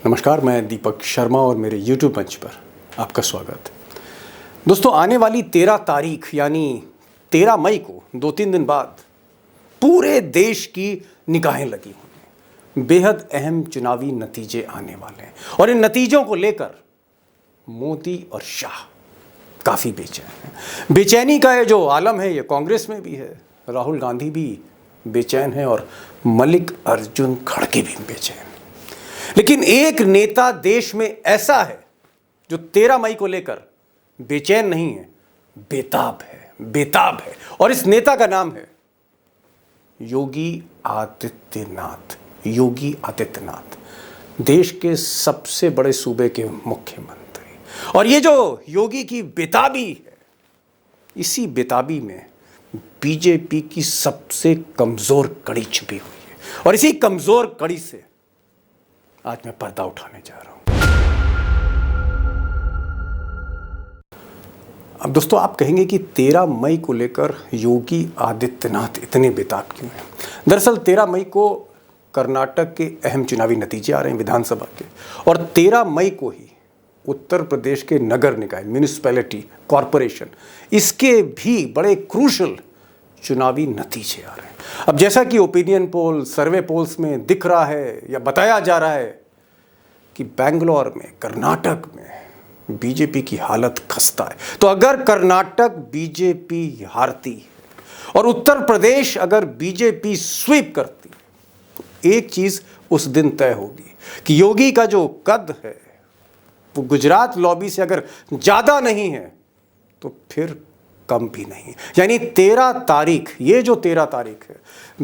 नमस्कार, मैं दीपक शर्मा और मेरे YouTube मंच पर आपका स्वागत है। दोस्तों, आने वाली 13 तारीख यानी 13 मई को 2-3 दिन बाद पूरे देश की निगाहें लगी हुई हैं। बेहद अहम चुनावी नतीजे आने वाले हैं और इन नतीजों को लेकर मोदी और शाह काफ़ी बेचैन हैं। बेचैनी का ये जो आलम है ये कांग्रेस में भी है, राहुल गांधी भी बेचैन है और मल्लिकार्जुन खड़गे भी बेचैन हैं। लेकिन एक नेता देश में ऐसा है जो 13 मई को लेकर बेचैन नहीं है, बेताब है और इस नेता का नाम है योगी आदित्यनाथ। योगी आदित्यनाथ देश के सबसे बड़े सूबे के मुख्यमंत्री। और ये जो योगी की बेताबी है, इसी बेताबी में बीजेपी की सबसे कमजोर कड़ी छुपी हुई है और इसी कमजोर कड़ी से आज मैं पर्दा उठाने जा रहा हूं। अब दोस्तों, आप कहेंगे कि 13 मई को लेकर योगी आदित्यनाथ इतने बेताब क्यों हैं? दरअसल 13 मई को कर्नाटक के अहम चुनावी नतीजे आ रहे हैं विधानसभा के, और 13 मई को ही उत्तर प्रदेश के नगर निकाय, म्यूनिसिपैलिटी, कॉरपोरेशन, इसके भी बड़े क्रूशल चुनावी नतीजे आ रहे हैं। अब जैसा कि ओपिनियन पोल, सर्वे पोल्स में दिख रहा है या बताया जा रहा है कि बेंगलोर में, कर्नाटक में बीजेपी की हालत खस्ता है। तो अगर कर्नाटक बीजेपी हारती है और उत्तर प्रदेश अगर बीजेपी स्वीप करती है, तो एक चीज उस दिन तय होगी कि योगी का जो कद है वो गुजरात लॉबी से अगर ज्यादा नहीं है तो फिर कम भी नहीं। यानी 13 तारीख, ये जो 13 तारीख है,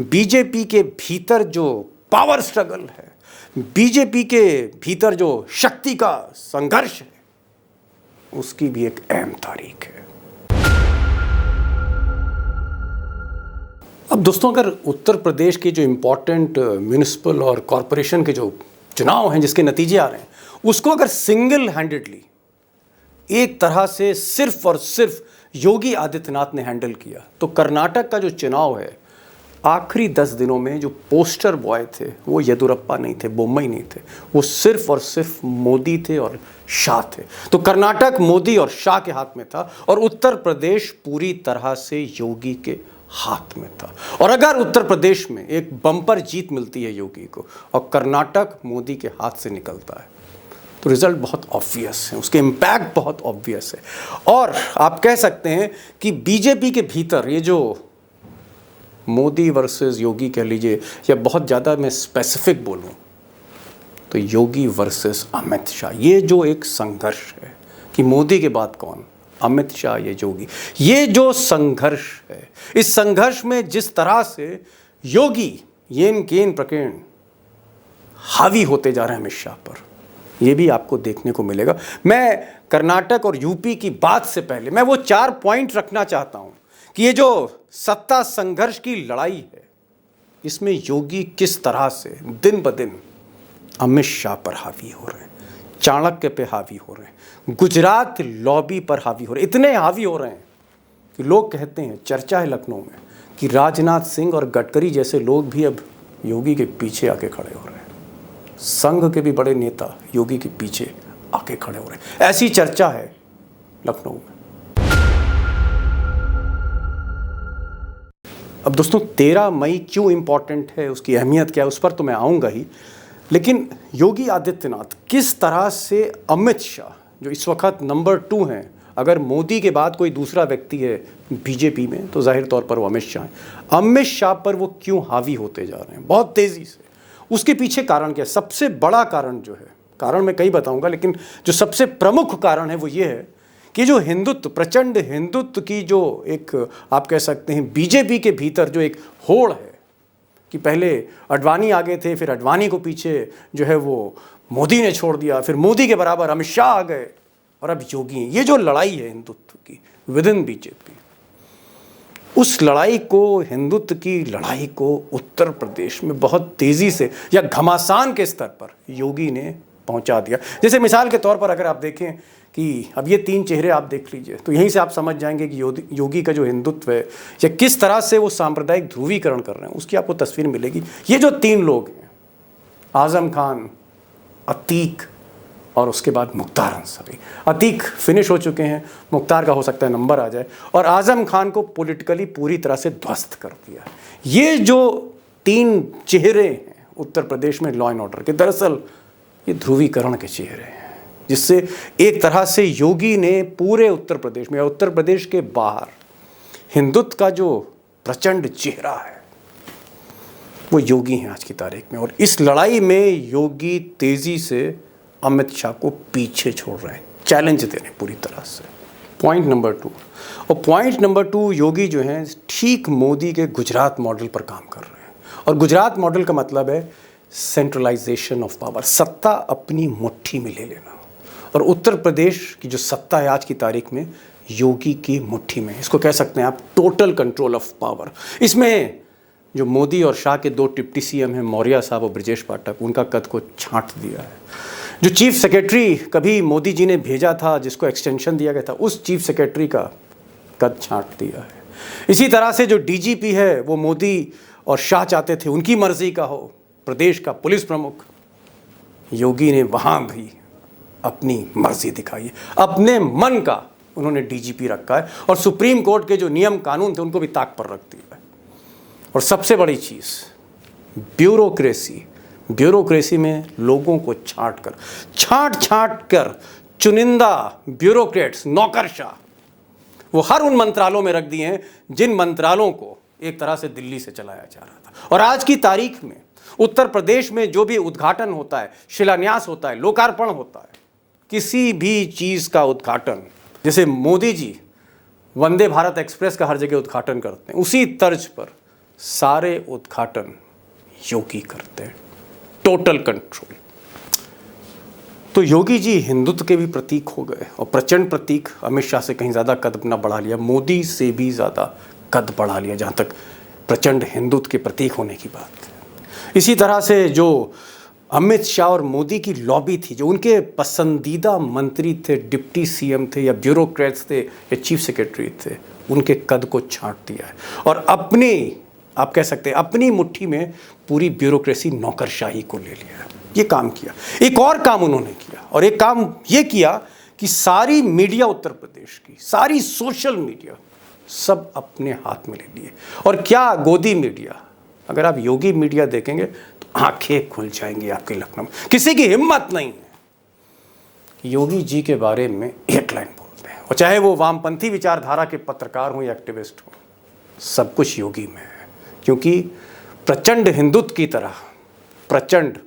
बीजेपी के भीतर जो पावर स्ट्रगल है, बीजेपी के भीतर जो शक्ति का संघर्ष है, उसकी भी एक अहम तारीख है। अब दोस्तों, अगर उत्तर प्रदेश के जो इंपॉर्टेंट म्युनिसिपल और कॉरपोरेशन के जो चुनाव हैं जिसके नतीजे आ रहे हैं, उसको अगर सिंगल हैंडेडली एक तरह से सिर्फ और सिर्फ योगी आदित्यनाथ ने हैंडल किया, तो कर्नाटक का जो चुनाव है, आखिरी 10 दिनों में जो पोस्टर बॉय थे वो येदियुरप्पा नहीं थे, बोम्मई नहीं थे, वो सिर्फ और सिर्फ मोदी थे और शाह थे। तो कर्नाटक मोदी और शाह के हाथ में था और उत्तर प्रदेश पूरी तरह से योगी के हाथ में था। और अगर उत्तर प्रदेश में एक बम्पर जीत मिलती है योगी को और कर्नाटक मोदी के हाथ से निकलता है, तो रिजल्ट बहुत ऑब्वियस है, उसके इम्पैक्ट बहुत ऑब्वियस है। और आप कह सकते हैं कि बीजेपी के भीतर ये जो मोदी वर्सेस योगी कह लीजिए, या बहुत ज़्यादा मैं स्पेसिफिक बोलूं तो योगी वर्सेस अमित शाह, ये जो एक संघर्ष है कि मोदी के बाद कौन, अमित शाह या योगी, ये जो संघर्ष है, इस संघर्ष में जिस तरह से योगी येन केन प्रकीर्ण हावी होते जा रहे हैं अमित शाह पर, ये भी आपको देखने को मिलेगा। मैं कर्नाटक और यूपी की बात से पहले मैं वो 4 पॉइंट रखना चाहता हूं कि ये जो सत्ता संघर्ष की लड़ाई है, इसमें योगी किस तरह से दिन ब दिन अमित शाह पर हावी हो रहे हैं, चाणक्य पे हावी हो रहे हैं, गुजरात लॉबी पर हावी हो रहे हैं। इतने हावी हो रहे हैं कि लोग कहते हैं, चर्चा है लखनऊ में, कि राजनाथ सिंह और गडकरी जैसे लोग भी अब योगी के पीछे आके खड़े हो रहे हैं। संघ के भी बड़े नेता योगी के पीछे आके खड़े हो रहे हैं, ऐसी चर्चा है लखनऊ में। अब दोस्तों, 13 मई क्यों इंपॉर्टेंट है, उसकी अहमियत क्या है, उस पर तो मैं आऊँगा ही, लेकिन योगी आदित्यनाथ किस तरह से अमित शाह, जो इस वक्त नंबर 2 हैं, अगर मोदी के बाद कोई दूसरा व्यक्ति है बीजेपी में तो जाहिर तौर पर वो अमित शाह हैं, अमित शाह पर वो क्यों हावी होते जा रहे हैं बहुत तेज़ी से, उसके पीछे कारण क्या है? सबसे बड़ा कारण जो है, कारण मैं कई बताऊँगा, लेकिन जो सबसे प्रमुख कारण है वो ये है कि जो हिंदुत्व, प्रचंड हिंदुत्व की जो एक आप कह सकते हैं बीजेपी के भीतर जो एक होड़ है कि पहले अडवाणी आगे थे, फिर अडवाणी को पीछे जो है वो मोदी ने छोड़ दिया, फिर मोदी के बराबर अमित शाह आ गए और अब योगी। ये जो लड़ाई है हिंदुत्व की विद इन बीजेपी, उस लड़ाई को, हिंदुत्व की लड़ाई को उत्तर प्रदेश में बहुत तेज़ी से या घमासान के स्तर पर योगी ने पहुंचा दिया। जैसे मिसाल के तौर पर अगर आप देखें कि अब ये 3 चेहरे आप देख लीजिए, तो यहीं से आप समझ जाएंगे कि योगी का जो हिंदुत्व है या किस तरह से वो सांप्रदायिक ध्रुवीकरण कर रहे हैं, उसकी आपको तस्वीर मिलेगी। ये जो 3 लोग हैं, आज़म खान, अतीक और उसके बाद मुख्तार अंसारी। अतीक फिनिश हो चुके हैं, मुख्तार का हो सकता है नंबर आ जाए, और आज़म खान को पॉलिटिकली पूरी तरह से ध्वस्त कर दिया। ये जो 3 चेहरे हैं उत्तर प्रदेश में लॉ एंड ऑर्डर के, दरअसल ये ध्रुवीकरण के चेहरे हैं, जिससे एक तरह से योगी ने पूरे उत्तर प्रदेश में या उत्तर प्रदेश के बाहर हिंदुत्व का जो प्रचंड चेहरा है वो योगी हैं आज की तारीख में। और इस लड़ाई में योगी तेजी से अमित शाह को पीछे छोड़ रहे हैं, चैलेंज दे रहे हैं पूरी तरह से। पॉइंट नंबर 2, और पॉइंट नंबर 2, योगी जो हैं ठीक मोदी के गुजरात मॉडल पर काम कर रहे हैं। और गुजरात मॉडल का मतलब है सेंट्रलाइजेशन ऑफ पावर, सत्ता अपनी मुट्ठी में ले लेना। और उत्तर प्रदेश की जो सत्ता है आज की तारीख में योगी की मुट्ठी में, इसको कह सकते हैं आप टोटल कंट्रोल ऑफ पावर। इसमें जो मोदी और शाह के 2 डिप्टी सीएम हैं, मौर्य साहब और ब्रजेश पाठक, उनका कद को छांट दिया है। जो चीफ सेक्रेटरी कभी मोदी जी ने भेजा था, जिसको एक्सटेंशन दिया गया था, उस चीफ सेक्रेटरी का कद छांट दिया है। इसी तरह से जो डीजीपी है वो मोदी और शाह चाहते थे उनकी मर्जी का हो, प्रदेश का पुलिस प्रमुख, योगी ने वहाँ भी अपनी मर्जी दिखाई है, अपने मन का उन्होंने डीजीपी रखा है। और सुप्रीम कोर्ट के जो नियम कानून थे उनको भी ताक पर रख दिया है। और सबसे बड़ी चीज़ ब्यूरोक्रेसी में लोगों को छांट कर चुनिंदा ब्यूरोक्रेट्स, नौकरशाह, वो हर उन मंत्रालयों में रख दिए हैं जिन मंत्रालयों को एक तरह से दिल्ली से चलाया जा रहा था। और आज की तारीख में उत्तर प्रदेश में जो भी उद्घाटन होता है, शिलान्यास होता है, लोकार्पण होता है, किसी भी चीज़ का उद्घाटन, जैसे मोदी जी वंदे भारत एक्सप्रेस का हर जगह उद्घाटन करते हैं, उसी तर्ज पर सारे उद्घाटन योगी करते हैं, टोटल कंट्रोल। तो योगी जी हिंदुत्व के भी प्रतीक हो गए और प्रचंड प्रतीक। अमित शाह से कहीं ज़्यादा कद अपना बढ़ा लिया, मोदी से भी ज़्यादा कद बढ़ा लिया जहाँ तक प्रचंड हिंदुत्व के प्रतीक होने की बात है। इसी तरह से जो अमित शाह और मोदी की लॉबी थी, जो उनके पसंदीदा मंत्री थे, डिप्टी सीएम थे या ब्यूरोक्रेट्स थे या चीफ सेक्रेटरी थे, उनके कद को छांट दिया है और आप कह सकते हैं अपनी मुट्ठी में पूरी ब्यूरोक्रेसी, नौकरशाही को ले लिया। ये काम किया। एक और काम उन्होंने किया, और एक काम ये किया कि सारी मीडिया उत्तर प्रदेश की, सारी सोशल मीडिया सब अपने हाथ में ले लिए। और क्या गोदी मीडिया, अगर आप योगी मीडिया देखेंगे तो आंखें खुल जाएंगी आपके लखनऊ में। किसी की हिम्मत नहीं है योगी जी के बारे में एक लाइन बोलते हैं, और चाहे वो वामपंथी विचारधारा के पत्रकार हों या एक्टिविस्ट हों, सब कुछ योगी में है। क्योंकि प्रचंड हिंदुत्व की तरह प्रचंड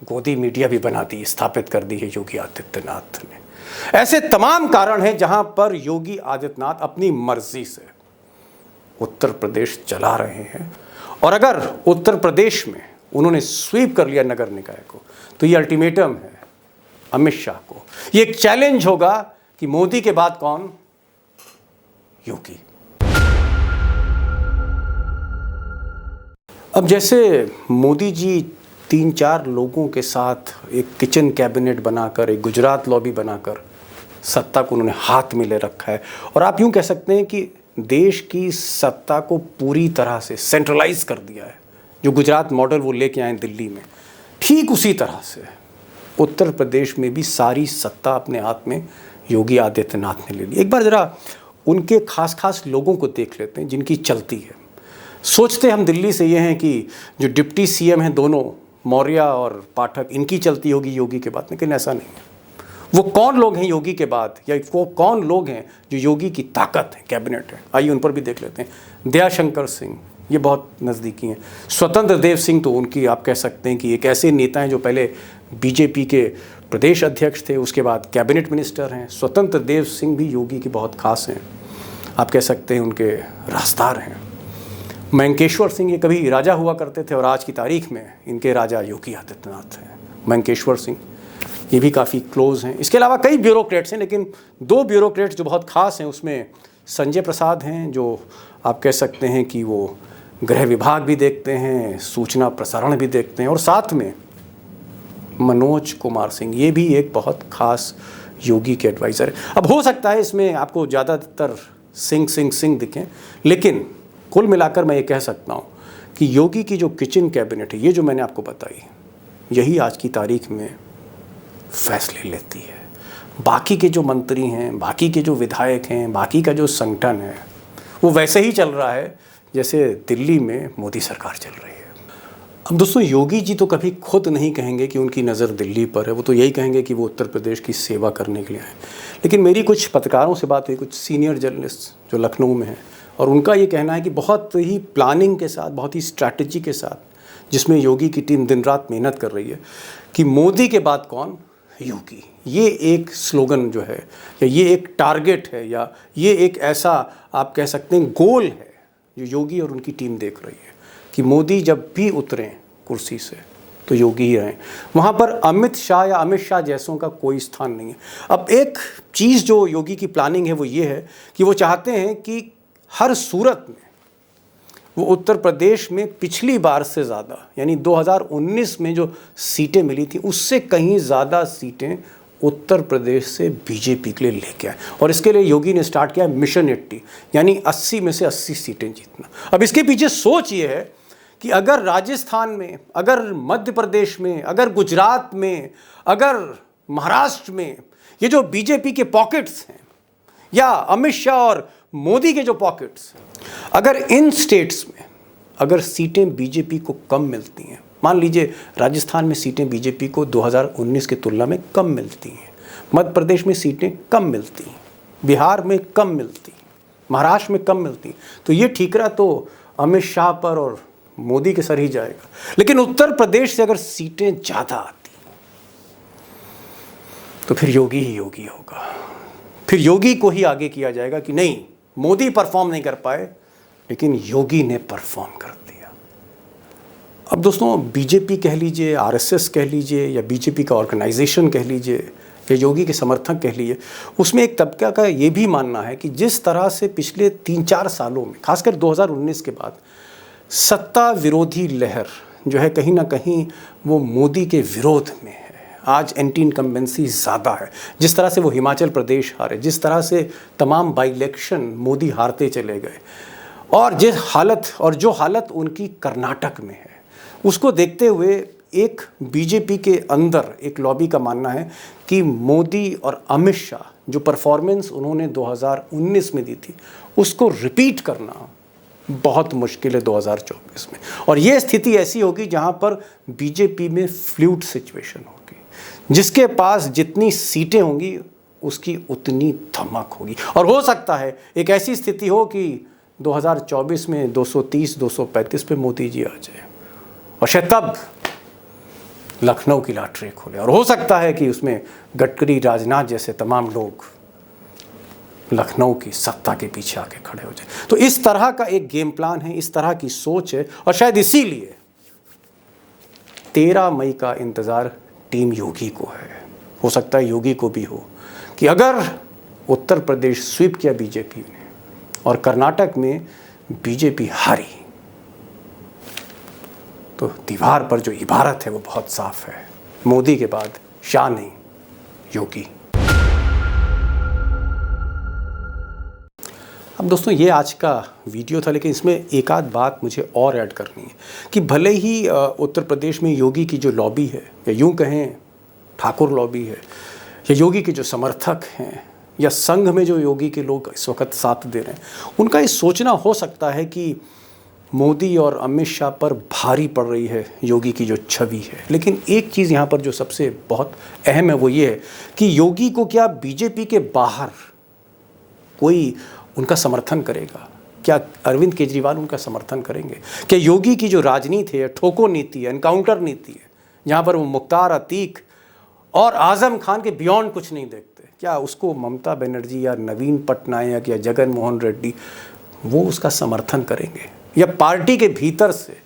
गोदी मीडिया भी बना दी, स्थापित कर दी है योगी आदित्यनाथ ने। ऐसे तमाम कारण हैं जहां पर योगी आदित्यनाथ अपनी मर्जी से उत्तर प्रदेश चला रहे हैं। और अगर उत्तर प्रदेश में उन्होंने स्वीप कर लिया नगर निकाय को, तो ये अल्टीमेटम है अमित शाह को, ये एक चैलेंज होगा कि मोदी के बाद कौन? योगी। अब जैसे मोदी जी 3-4 लोगों के साथ एक किचन कैबिनेट बनाकर, एक गुजरात लॉबी बनाकर सत्ता को उन्होंने हाथ में ले रखा है, और आप यूं कह सकते हैं कि देश की सत्ता को पूरी तरह से सेंट्रलाइज कर दिया है। जो गुजरात मॉडल वो लेके आए दिल्ली में, ठीक उसी तरह से उत्तर प्रदेश में भी सारी सत्ता अपने हाथ में योगी आदित्यनाथ ने ले ली। एक बार ज़रा उनके खास लोगों को देख लेते हैं जिनकी चलती है। सोचते हम दिल्ली से ये हैं कि जो डिप्टी सीएम हैं दोनों, मौर्य और पाठक, इनकी चलती होगी योगी के बाद, लेकिन ऐसा नहीं है। वो कौन लोग हैं योगी के बाद, या वो कौन लोग हैं जो योगी की ताकत है, कैबिनेट है, आइए उन पर भी देख लेते हैं। दयाशंकर सिंह, ये बहुत नज़दीकी हैं। स्वतंत्र देव सिंह तो उनकी आप कह सकते हैं कि एक ऐसे नेता हैं जो पहले बीजेपी के प्रदेश अध्यक्ष थे, उसके बाद कैबिनेट मिनिस्टर हैं। स्वतंत्र देव सिंह भी योगी की बहुत खास हैं, आप कह सकते हैं उनके राजदार हैं। मंकेश्वर सिंह, ये कभी राजा हुआ करते थे और आज की तारीख में इनके राजा योगी आदित्यनाथ हैं। मंकेश्वर सिंह ये भी काफ़ी क्लोज़ हैं। इसके अलावा कई ब्यूरोक्रेट्स हैं, लेकिन 2 ब्यूरोक्रेट्स जो बहुत ख़ास हैं उसमें संजय प्रसाद हैं, जो आप कह सकते हैं कि वो गृह विभाग भी देखते हैं, सूचना प्रसारण भी देखते हैं, और साथ में मनोज कुमार सिंह, ये भी एक बहुत ख़ास योगी के एडवाइज़र है। अब हो सकता है इसमें आपको ज़्यादातर सिंह दिखें, लेकिन कुल मिलाकर मैं ये कह सकता हूँ कि योगी की जो किचन कैबिनेट है, ये जो मैंने आपको बताई, यही आज की तारीख में फैसले लेती है। बाकी के जो मंत्री हैं, बाकी के जो विधायक हैं, बाकी का जो संगठन है, वो वैसे ही चल रहा है जैसे दिल्ली में मोदी सरकार चल रही है। अब दोस्तों, योगी जी तो कभी खुद नहीं कहेंगे कि उनकी नज़र दिल्ली पर है, वो तो यही कहेंगे कि वो उत्तर प्रदेश की सेवा करने के लिए आए। लेकिन मेरी कुछ पत्रकारों से बात हुई, कुछ सीनियर जर्नलिस्ट जो लखनऊ में हैं, और उनका ये कहना है कि बहुत ही प्लानिंग के साथ, बहुत ही स्ट्रैटेजी के साथ, जिसमें योगी की टीम दिन रात मेहनत कर रही है कि मोदी के बाद कौन, योगी। ये एक स्लोगन जो है, या ये एक टारगेट है, या ये एक ऐसा आप कह सकते हैं गोल है जो योगी और उनकी टीम देख रही है कि मोदी जब भी उतरें कुर्सी से तो योगी ही रहें। वहाँ पर अमित शाह या अमित शाह जैसों का कोई स्थान नहीं है। अब एक चीज़ जो योगी की प्लानिंग है वो ये है कि वो चाहते हैं कि हर सूरत में वो उत्तर प्रदेश में पिछली बार से ज़्यादा, यानी 2019 में जो सीटें मिली थी उससे कहीं ज़्यादा सीटें उत्तर प्रदेश से बीजेपी के लिए लेके आए। और इसके लिए योगी ने स्टार्ट किया मिशन 80, यानी 80 में से 80 सीटें जीतना। अब इसके पीछे सोच ये है कि अगर राजस्थान में, अगर मध्य प्रदेश में, अगर गुजरात में, अगर महाराष्ट्र में ये जो बीजेपी के पॉकेट्स हैं, या अमित शाह और मोदी के जो पॉकेट्स, अगर इन स्टेट्स में अगर सीटें बीजेपी को कम मिलती हैं, मान लीजिए राजस्थान में सीटें बीजेपी को 2019 की तुलना में कम मिलती हैं, मध्य प्रदेश में सीटें कम मिलती हैं, बिहार में कम मिलती हैं, महाराष्ट्र में कम मिलती हैं, तो ये ठीकरा तो अमित शाह पर और मोदी के सर ही जाएगा। लेकिन उत्तर प्रदेश से अगर सीटें ज़्यादा आती तो फिर योगी ही योगी होगा। फिर योगी को ही आगे किया जाएगा कि नहीं, मोदी परफॉर्म नहीं कर पाए लेकिन योगी ने परफॉर्म कर दिया। अब दोस्तों, बीजेपी कह लीजिए, आरएसएस कह लीजिए, या बीजेपी का ऑर्गेनाइजेशन कह लीजिए, या योगी के समर्थक कह लीजिए, उसमें एक तबका का ये भी मानना है कि जिस तरह से पिछले 3-4 सालों में, खासकर 2019 के बाद, सत्ता विरोधी लहर जो है कहीं ना कहीं वो मोदी के विरोध में है। आज एंटी इनकम्बेंसी ज़्यादा है। जिस तरह से वो हिमाचल प्रदेश हारे, जिस तरह से तमाम बाई इलेक्शन मोदी हारते चले गए, और जो हालत उनकी कर्नाटक में है, उसको देखते हुए एक बीजेपी के अंदर एक लॉबी का मानना है कि मोदी और अमित शाह जो परफॉर्मेंस उन्होंने 2019 में दी थी उसको रिपीट करना बहुत मुश्किल है 2024 में। और ये स्थिति ऐसी होगी जहां पर बीजेपी में फ्लूइड सिचुएशन होगी, जिसके पास जितनी सीटें होंगी उसकी उतनी धमक होगी। और हो सकता है एक ऐसी स्थिति हो कि 2024 में 230-235 पे मोदी जी आ जाए, और शायद तब लखनऊ की लॉटरी खोले। और हो सकता है कि उसमें गडकरी, राजनाथ जैसे तमाम लोग लखनऊ की सत्ता के पीछे आके खड़े हो जाए। तो इस तरह का एक गेम प्लान है, इस तरह की सोच है, और शायद इसीलिए 13 मई का इंतज़ार टीम योगी को है। हो सकता है योगी को भी हो कि अगर उत्तर प्रदेश स्वीप किया बीजेपी ने और कर्नाटक में बीजेपी हारी तो दीवार पर जो इबारत है वो बहुत साफ है, मोदी के बाद शाह नहीं, योगी। अब दोस्तों, ये आज का वीडियो था, लेकिन इसमें एक आध बात मुझे और ऐड करनी है कि भले ही उत्तर प्रदेश में योगी की जो लॉबी है, या यूं कहें ठाकुर लॉबी है, या योगी के जो समर्थक हैं, या संघ में जो योगी के लोग इस वक्त साथ दे रहे हैं, उनका ये सोचना हो सकता है कि मोदी और अमित शाह पर भारी पड़ रही है योगी की जो छवि है। लेकिन एक चीज़ यहाँ पर जो सबसे बहुत अहम है वो ये है कि योगी को क्या बीजेपी के बाहर कोई उनका समर्थन करेगा? क्या अरविंद केजरीवाल उनका समर्थन करेंगे? क्या योगी की जो राजनीति है, ठोको नीति है, एनकाउंटर नीति है, जहाँ पर वो मुख्तार, अतीक और आज़म खान के बियॉन्ड कुछ नहीं देखते, क्या उसको ममता बनर्जी या नवीन पटनायक या जगन मोहन रेड्डी वो उसका समर्थन करेंगे? या पार्टी के भीतर से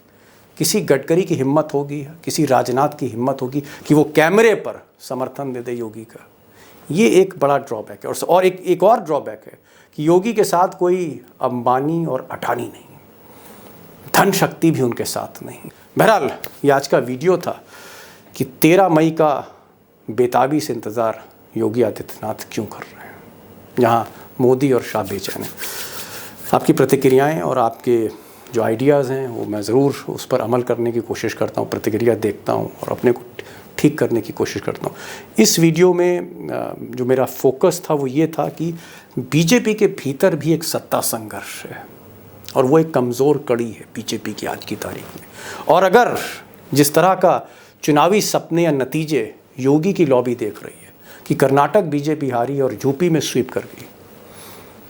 किसी गडकरी की हिम्मत होगी, किसी राजनाथ की हिम्मत होगी कि वो कैमरे पर समर्थन दे दे योगी का? ये एक बड़ा ड्रॉबैक है। और एक और ड्रॉबैक है कि योगी के साथ कोई अंबानी और अडानी नहीं, धन शक्ति भी उनके साथ नहीं। बहरहाल, ये आज का वीडियो था कि 13 मई का बेताबी से इंतज़ार योगी आदित्यनाथ क्यों कर रहे हैं, जहाँ मोदी और शाह बेचैन हैं। आपकी प्रतिक्रियाएं और आपके जो आइडियाज़ हैं वो मैं ज़रूर उस पर अमल करने की कोशिश करता हूँ, प्रतिक्रिया देखता हूँ और अपने को ठीक करने की कोशिश करता हूँ। इस वीडियो में जो मेरा फोकस था वो ये था कि बीजेपी के भीतर भी एक सत्ता संघर्ष है और वो एक कमज़ोर कड़ी है बीजेपी की आज की तारीख में। और अगर जिस तरह का चुनावी सपने या नतीजे योगी की लॉबी देख रही है कि कर्नाटक बीजेपी हारी और यूपी में स्वीप कर गई,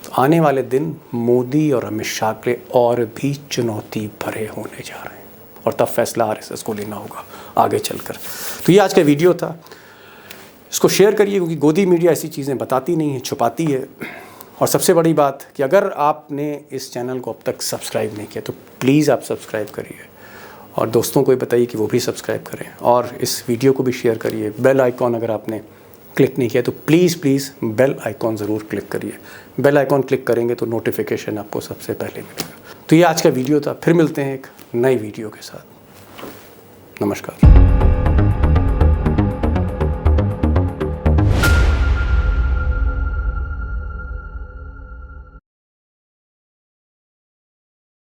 तो आने वाले दिन मोदी और अमित शाह के और भी चुनौती भरे होने जा रहे हैं और तब फैसला आरएसएस को लेना होगा आगे चलकर। तो ये आज का वीडियो था, इसको शेयर करिए क्योंकि गोदी मीडिया ऐसी चीज़ें बताती नहीं है, छुपाती है। और सबसे बड़ी बात कि अगर आपने इस चैनल को अब तक सब्सक्राइब नहीं किया तो प्लीज़ आप सब्सक्राइब करिए और दोस्तों को भी बताइए कि वो भी सब्सक्राइब करें और इस वीडियो को भी शेयर करिए। बेल आइकॉन अगर आपने क्लिक नहीं किया तो प्लीज़ बेल आइकॉन ज़रूर क्लिक करिए। बेल आइकॉन क्लिक करेंगे तो नोटिफिकेशन आपको सबसे पहले मिलेगा। तो ये आज का वीडियो था, फिर मिलते हैं एक नई वीडियो के साथ। नमस्कार।